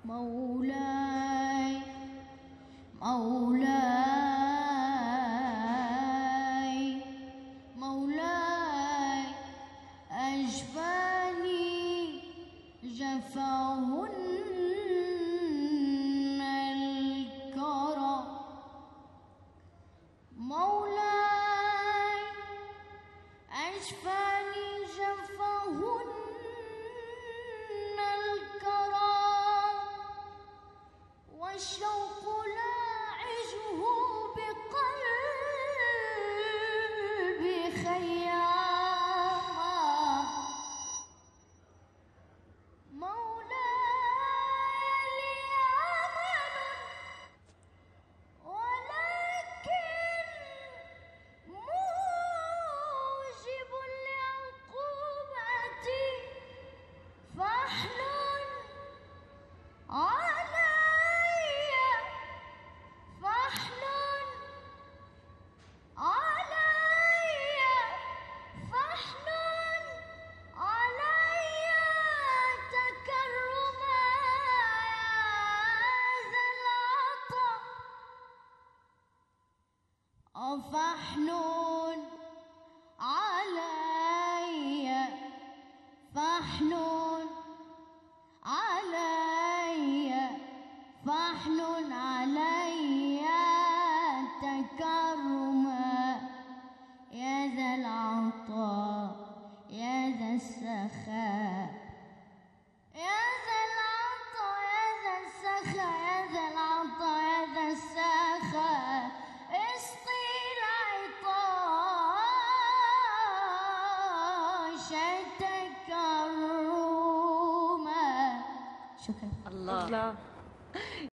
مولاي مولاي مولاي أجفاني جفاهن الكرى مولاي أجفاني جفاهن الكرى والشوق لاعجه بقلبي خياما مولاي لي أمل ولكن موجب لعقوبتي فاحنن علي فاحنن علي فاحنن علي تكرما ذا العطا فاحنن علي فاحنن علي فاحنن علي تكرما يا ذا العطاء يا ذا السخاء يا ذا العطاء يا ذا السخاء يا ذا العطاء يا ذا السخاء اسقي العطاش تكرما. شكرا. الله.